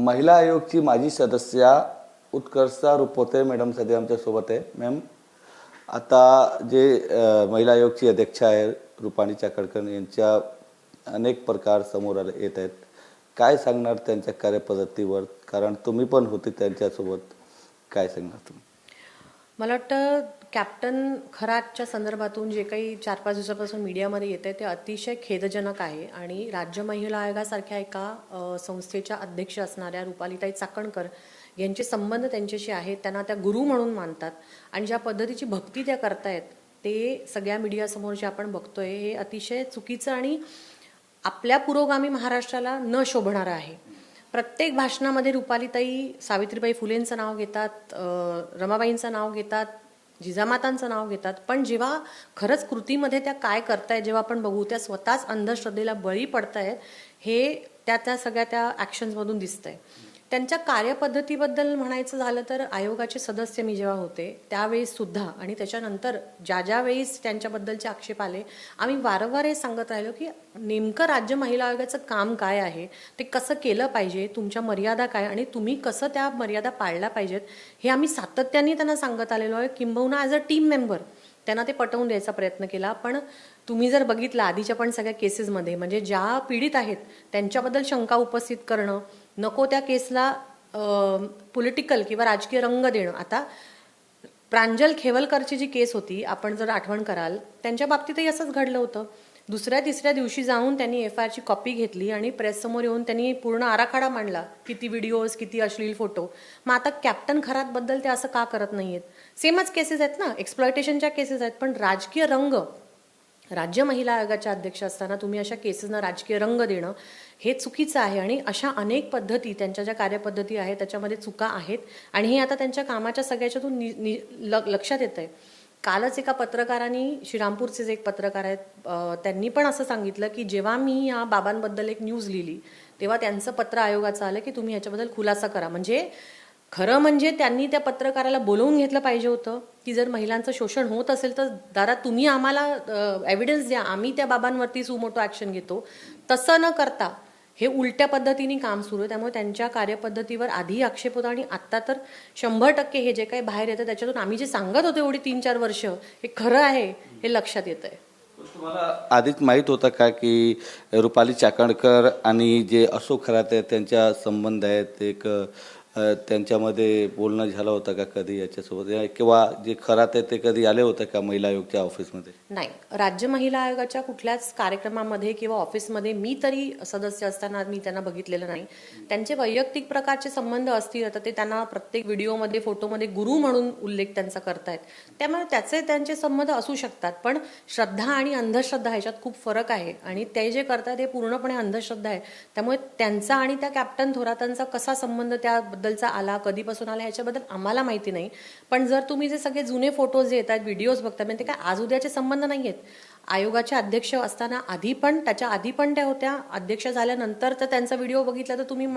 महिला आयोगची माजी सदस्य उत्कर्षा रुपोते मॅडम सध्या आमच्यासोबत आहे. मॅम, आता जे महिला आयोगची अध्यक्ष आहे रुपाली चाकणकर यांच्या अनेक प्रकार समोर येत आहेत. काय सांगणार त्यांच्या कार्यपद्धतीवर, कारण तुम्ही पण होते त्यांच्यासोबत, काय सांगणार तुम्ही? मला वाटतं कॅप्टन खरातच्या संदर्भातून जे काही 4-5 दिवसापासून मीडियामध्ये येत आहे ते अतिशय खेदजनक आहे. आणि राज्य महिला आयोगासारख्या एका संस्थेच्या अध्यक्ष असणाऱ्या रुपालीताई चाकणकर यांचे संबंध त्यांच्याशी आहेत, त्यांना त्या गुरु म्हणून मानतात आणि ज्या पद्धतीची भक्ती त्या करतायत ते सगळ्या मीडियासमोर जे आपण बघतोय हे अतिशय चुकीचं आणि आपल्या पुरोगामी महाराष्ट्राला न शोभणारं आहे. प्रत्येक भाषणामध्ये रुपालीताई सावित्रीबाई फुलेंचं नाव घेतात, रमाबाईंचं नाव घेतात, जिजामातांचं नाव घेतात, पण जेव्हा खरंच कृतीमध्ये त्या काय करतायत जेव्हा आपण बघू त्या स्वतःच अंधश्रद्धेला बळी पडतायत हे त्या सगळ्या त्या ॲक्शन्समधून दिसतंय. त्यांच्या कार्यपद्धतीबद्दल म्हणायचं झालं तर आयोगाचे सदस्य मी जेव्हा होते त्यावेळेस सुद्धा आणि त्याच्यानंतर ज्या वेळेस त्यांच्याबद्दलचे आक्षेप आले आम्ही वारंवार हे सांगत राहिलो की नेमकं राज्य महिला आयोगाचं काम काय आहे, ते कसं केलं पाहिजे, तुमच्या मर्यादा काय आणि तुम्ही कसं त्या मर्यादा पाळल्या पाहिजेत हे आम्ही सातत्याने त्यांना सांगत आलेलो आहे. किंबहुना ॲज अ टीम मेंबर त्यांना ते पटवून द्यायचा प्रयत्न केला. पण तुम्ही जर बघितलं आधीच्या पण सगळ्या केसेसमध्ये म्हणजे ज्या पीडित आहेत त्यांच्याबद्दल शंका उपस्थित करणं, नको त्या केसला पॉलिटिकल किंवा राजकीय रंग देणं. आता प्रांजल खेवलकरची जी केस होती आपण जर आठवण कराल त्यांच्या बाबतीतही असंच घडलं होतं. दुसऱ्या-तिसऱ्या दिवशी जाऊन त्यांनी FIRची कॉपी घेतली आणि प्रेससमोर येऊन त्यांनी पूर्ण आराखडा मांडला, किती व्हिडिओज, किती अश्लील फोटो. मग आता कॅप्टन खरातबद्दल ते असं का करत नाहीयेत? सेमच केसेस आहेत ना, एक्सप्लॉयटेशनच्या केसेस आहेत, पण राजकीय रंग राज्य महिला आयोगाच्या अध्यक्ष असताना तुम्ही अशा केसेसना राजकीय रंग देणं हे चुकीचं आहे. आणि अशा अनेक पद्धती त्यांच्या ज्या कार्यपद्धती आहेत त्याच्यामध्ये चुका आहेत आणि हे आता त्यांच्या कामाच्या सगळ्याच्यातून लक्षात येत आहे. कालच एका पत्रकारांनी, श्रीरामपूरचेच एक पत्रकार आहेत, त्यांनी पण असं सांगितलं की जेव्हा मी या बाबांबद्दल एक न्यूज लिहिली तेव्हा त्यांचं पत्र आयोगाचं आलं की तुम्ही ह्याच्याबद्दल खुलासा करा. म्हणजे खरं म्हणजे त्यांनी त्या पत्रकाराला बोलवून घेतलं पाहिजे होतं की जर महिलांचं शोषण होत असेल तर दादा तुम्ही आम्हाला एव्हिडन्स द्या, आम्ही त्या बाबांवरती सुमोटो ॲक्शन घेतो. तसं न करता हे उलट्या पद्धतीने काम सुरू आहे. त्यामुळे त्यांच्या कार्यपद्धतीवर आधी आक्षेप होता आणि आत्ता तर 100% हे जे काही बाहेर येतं त्याच्यातून आम्ही जे सांगत होतो एवढी 3-4 वर्ष हे खरं आहे हे लक्षात येत आहे. तुम्हाला आधीच माहीत होतं का की रुपाली चाकणकर आणि जे अशोक खराते त्यांच्या संबंध आहेत, एक त्यांच्यामध्ये बोलणं झालं होतं का कधी याच्यासोबत, किंवा जे खराते ते कधी आले होते का महिला आयोगच्या ऑफिसमध्ये? नाही, राज्य महिला आयोगाच्या कुठल्याच कार्यक्रमामध्ये किंवा ऑफिसमध्ये मी तरी सदस्य असताना मी त्यांना बघितलेलं नाही. त्यांचे वैयक्तिक प्रकारचे संबंध असतील तर ते त्यांना प्रत्येक व्हिडिओमध्ये फोटोमध्ये गुरु म्हणून उल्लेख त्यांचा करतायत, त्यामुळे त्यांचे संबंध असू शकतात. पण श्रद्धा आणि अंधश्रद्धा ह्याच्यात खूप फरक आहे आणि ते जे करतात हे पूर्णपणे अंधश्रद्धा आहे. त्यामुळे त्यांचा आणि त्या कॅप्टन थोरातांचा कसा संबंध त्याबद्दलचा आला, कधीपासून आला ह्याच्याबद्दल आम्हाला माहिती नाही. पण जर तुम्ही जे सगळे जुने फोटोज जे येतात, व्हिडिओज बघता, म्हणजे ते काय आज उद्याचे संबंध नाही आहेत. आयोगाचे अध्यक्ष असताना त्याच्या आधी पण त्या होत्या, अध्यक्ष झाल्यानंतर तर त्यांचा व्हिडिओ बघितला तर तुम्ही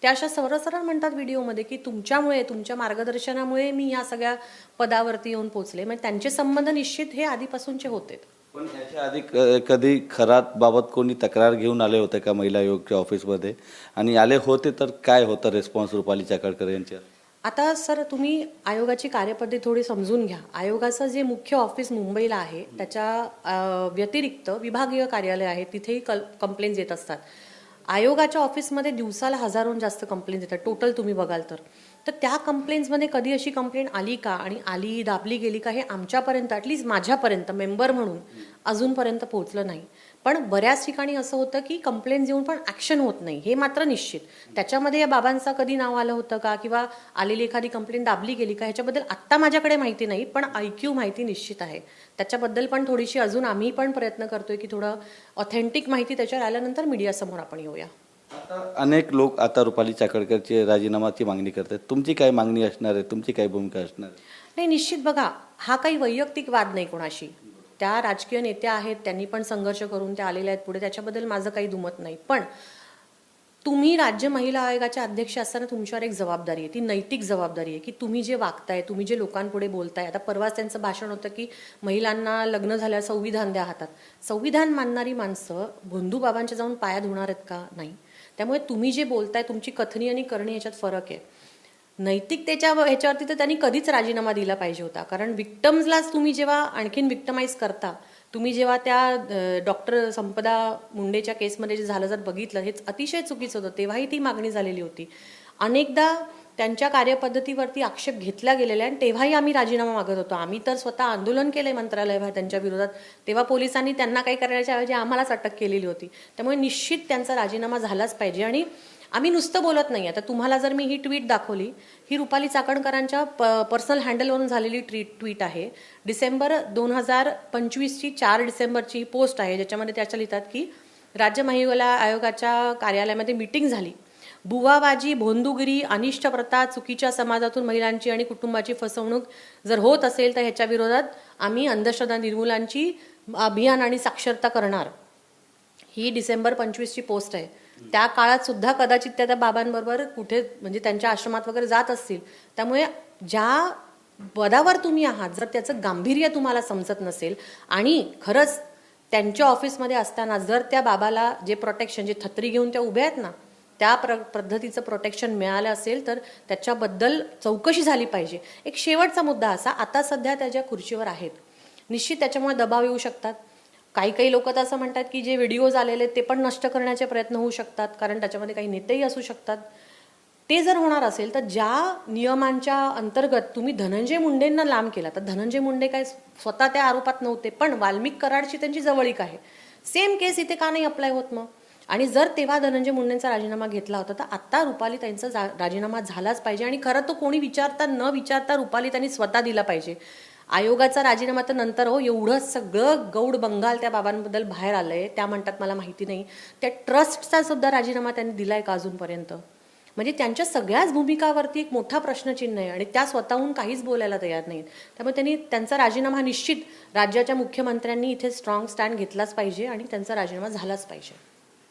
त्या अशा सरळ म्हणतात व्हिडिओमध्ये की तुमच्यामुळे, तुमच्या मार्गदर्शनामुळे मी या सगळ्या पदावरती येऊन पोहोचले. म्हणजे त्यांचे संबंध निश्चित हे आधीपासूनचे होते. पण याच्या आधी कधी खरात बाबत कोणी तक्रार घेऊन आले होते का महिला आयोगच्या ऑफिसमध्ये, आणि आले होते तर काय होतं रिस्पॉन्स रुपाली चाकणकर यांच्या? आता सर तुम्ही आयोगाची कार्यपद्धती थोडी समजून घ्या. आयोगाचं जे मुख्य ऑफिस मुंबईला आहे त्याच्या व्यतिरिक्त विभागीय कार्यालय आहे, तिथेही कंप्लेंट्स येत असतात. आयोगाच्या ऑफिसमध्ये दिवसाला हजारोहून जास्त कंप्लेंट्स येतात टोटल तुम्ही बघाल तर त्या कंप्लेंट्समध्ये कधी अशी कंप्लेंट आली का आणि दाबली गेली का हे आमच्यापर्यंत, ॲटलिस्ट माझ्यापर्यंत मेंबर म्हणून अजूनपर्यंत पोहोचलं नाही. पण बऱ्याच ठिकाणी असं होतं की कंप्लेंट्स येऊन पण ॲक्शन होत नाही, हे मात्र निश्चित. त्याच्यामध्ये या बाबांचं कधी नाव आलं होतं का किंवा आलेली एखादी कंप्लेंट दाबली गेली का ह्याच्याबद्दल आत्ता माझ्याकडे माहिती नाही, पण IQ माहिती निश्चित आहे. त्याच्याबद्दल पण थोडीशी अजून आम्ही पण प्रयत्न करतोय की थोडं ऑथेंटिक माहिती त्याच्यावर आल्यानंतर मीडियासमोर आपण येऊया. अनेक लोक आता रुपाली चाकणकरची राजीनामाची मागणी करतात. तुमची काय मागणी असणार आहे, तुमची काय भूमिका असणार आहे? नाही, निश्चित बघा, हा काही वैयक्तिक वाद नाही कोणाशी. त्या राजकीय नेत्या आहेत, त्यांनी पण संघर्ष करून त्या आलेल्या आहेत पुढे, त्याच्याबद्दल माझं काही दुमत नाही. पण तुम्ही राज्य महिला आयोगाच्या अध्यक्ष असताना तुमच्यावर एक जबाबदारी आहे, ती नैतिक जबाबदारी आहे की तुम्ही जे वागताय, तुम्ही जे लोकांपुढे बोलताय. आता परवाच त्यांचं भाषण होतं की महिलांना लग्न झाल्यावर संविधान द्या हातात. संविधान मानणारी माणसं भोंदू बाबांच्या जाऊन पाया धुणार आहेत का? नाही. त्यामुळे तुम्ही जे बोलताय, तुमची कथनी आणि करणी याच्यात फरक आहे. नैतिकतेच्या ह्याच्यावरती तर त्यांनी कधीच राजीनामा दिला पाहिजे होता. कारण विक्टम्सलाच तुम्ही जेव्हा आणखीन विक्टमाइज करता, तुम्ही जेव्हा त्या डॉक्टर संपदा मुंडेच्या केसमध्ये जे झालं जर बघितलं, हेच अतिशय चुकीचं होतं. तेव्हाही ती मागणी झालेली होती. अनेकदा त्यांच्या कार्यपद्धतीवरती आक्षेप घेतला गेलेला आहे आणि तेव्हाही आम्ही राजीनामा मागत होतो. आम्ही तर स्वतः आंदोलन केलंय मंत्रालयाबाहेर त्यांच्या विरोधात. तेव्हा पोलिसांनी त्यांना काही करण्याच्या ऐवजी आम्हालाच अटक केलेली होती. त्यामुळे निश्चित त्यांचा राजीनामा झालाच पाहिजे. आणि आम्ही नुसतं बोलत नाही. आता तुम्हाला जर मी ही ट्विट दाखवली, ही रुपाली चाकणकरांच्या पर्सनल हँडलवरून झालेली ट्विट आहे. डिसेंबर 2025ची 4 डिसेंबरची ही पोस्ट आहे, ज्याच्यामध्ये त्याच्या लिहितात की राज्य महिला आयोगाच्या कार्यालयामध्ये मीटिंग झाली. बुवाबाजी, भोंदूगिरी, अनिष्ट प्रथा, चुकीच्या समाजातून महिलांची आणि कुटुंबाची फसवणूक जर होत असेल तर ह्याच्या विरोधात आम्ही अंधश्रद्धा निर्मूलनाची अभियान आणि साक्षरता करणार. ही डिसेंबर 25ची पोस्ट आहे. त्या काळात सुद्धा कदाचित त्या बाबांबरोबर कुठे म्हणजे त्यांच्या आश्रमात वगैरे जात असतील. त्यामुळे ज्या पदावर तुम्ही आहात, जर त्याचं गांभीर्य तुम्हाला समजत नसेल आणि खरंच त्यांच्या ऑफिसमध्ये असताना जर त्या बाबाला जे प्रोटेक्शन, जे छत्री घेऊन त्या उभ्या आहेत ना, त्या पद्धतीचं प्रोटेक्शन मिळालं असेल तर त्याच्याबद्दल चौकशी झाली पाहिजे. एक शेवटचा मुद्दा असा, आता सध्या त्या ज्या खुर्चीवर आहेत, निश्चित त्याच्यामुळे दबाव येऊ शकतात. काही लोक तर असं म्हणतात की जे व्हिडिओज आलेले ते पण नष्ट करण्याचे प्रयत्न होऊ शकतात, कारण त्याच्यामध्ये काही नेतेही असू शकतात. ते जर होणार असेल तर ज्या नियमांच्या अंतर्गत तुम्ही धनंजय मुंडेंना लांब केला, तर धनंजय मुंडे काय स्वतः त्या आरोपात नव्हते, पण वाल्मिक कराडची त्यांची जवळीक आहे. सेम केस इथे का नाही अप्लाय होत मग? आणि जर तेव्हा धनंजय मुंडेंचा राजीनामा घेतला होता तर आता रुपाली त्यांचा राजीनामा झालाच पाहिजे. आणि खरं तो कोणी न विचारता रुपाली त्यांनी स्वतः दिला पाहिजे. आयोगाचा राजीनामा तर नंतर हो, एवढं सगळं गौड बंगाल त्या बाबांबद्दल बाहेर आलंय, त्या म्हणतात मला माहिती नाही. त्या ट्रस्टचा सुद्धा राजीनामा त्यांनी दिलाय का अजूनपर्यंत? म्हणजे त्यांच्या सगळ्याच भूमिकावरती एक मोठा प्रश्नचिन्ह आहे आणि त्या स्वतःहून काहीच बोलायला तयार नाहीत. त्यामुळे त्यांनी त्यांचा राजीनामा निश्चित राज्याच्या मुख्यमंत्र्यांनी इथे स्ट्रॉंग स्टँड घेतलाच पाहिजे आणि त्यांचा राजीनामा झालाच पाहिजे.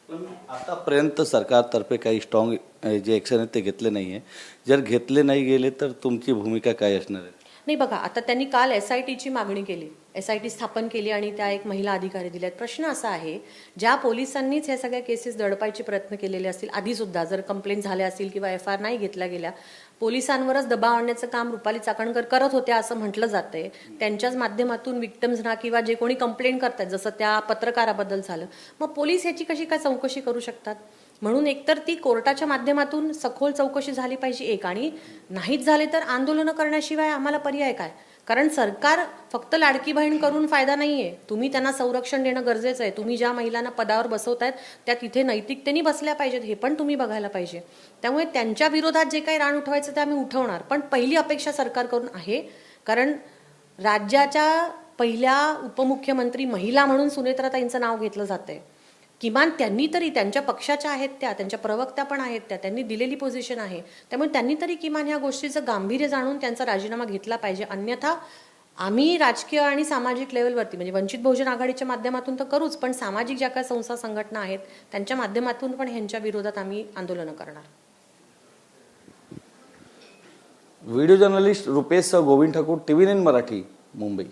पण आतापर्यंत सरकारतर्फे काही स्ट्रॉंग जे ॲक्शन आहेत ते घेतले नाही आहे. जर घेतले नाही गेले तर तुमची भूमिका काय असणार आहे? नाही बघा, आता त्यांनी काल SITची मागणी केली, SIT स्थापन केली आणि त्या एक महिला अधिकारी दिल्यात. प्रश्न असा आहे, ज्या पोलिसांनीच हे सगळ्या केसेस दडपायचे प्रयत्न केलेले असतील आधी सुद्धा, जर कंप्लेंट झाल्या असतील किंवा FIR नाही घेतल्या गेल्या, पोलिसांवरच दबाव आणण्याचं काम रुपाली चाकणकर करत होत्या असं म्हटलं जातंय. त्यांच्याच माध्यमातून विक्टिम्सना किंवा जे कोणी कंप्लेंट करतात, जसं त्या पत्रकाराबद्दल झालं, मग पोलीस ह्याची कशी काय चौकशी करू शकतात? म्हणून एकतर ती कोर्टाच्या माध्यमातून सखोल चौकशी झाली पाहिजे एक, आणि नाहीच झाले तर आंदोलनं करण्याशिवाय आम्हाला पर्याय काय? कारण सरकार फक्त लाडकी बहीण करून फायदा नाहीये. तुम्ही त्यांना संरक्षण देणं गरजेचं आहे. तुम्ही ज्या महिलांना पदावर बसवतायत त्या तिथे नैतिकतेने बसल्या पाहिजेत, हे पण तुम्ही बघायला पाहिजे. त्यामुळे त्यांच्या विरोधात जे काही रान उठवायचं ते आम्ही उठवणार, पण पहिली अपेक्षा सरकारकडून आहे. कारण राज्याच्या पहिल्या उपमुख्यमंत्री महिला म्हणून सुनेत्राताईंचं नाव घेतलं जातंय. किमान त्यांनी तरी, त्यांच्या पक्षाच्या आहेत त्यांच्या प्रवक्त्या पण आहेत त्यांनी दिलेली पोझिशन आहे. त्यामुळे त्यांनी तरी किमान ह्या गोष्टीचं गांभीर्य जाणून त्यांचा राजीनामा घेतला पाहिजे. अन्यथा आम्ही राजकीय आणि सामाजिक लेवलवरती, म्हणजे वंचित बहुजन आघाडीच्या माध्यमातून तर करूच, पण सामाजिक ज्या काही संस्था संघटना आहेत त्यांच्या माध्यमातून पण ह्यांच्या विरोधात आम्ही आंदोलनं करणार. Video journalist Rupesh Govind Thakur, TV9 Marathi, Mumbai.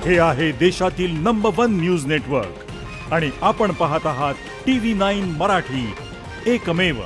हे आहे देशातील नंबर 1 न्यूज नेटवर्क आणि आपण पाहत आहात TV9 मराठी, एकमेव.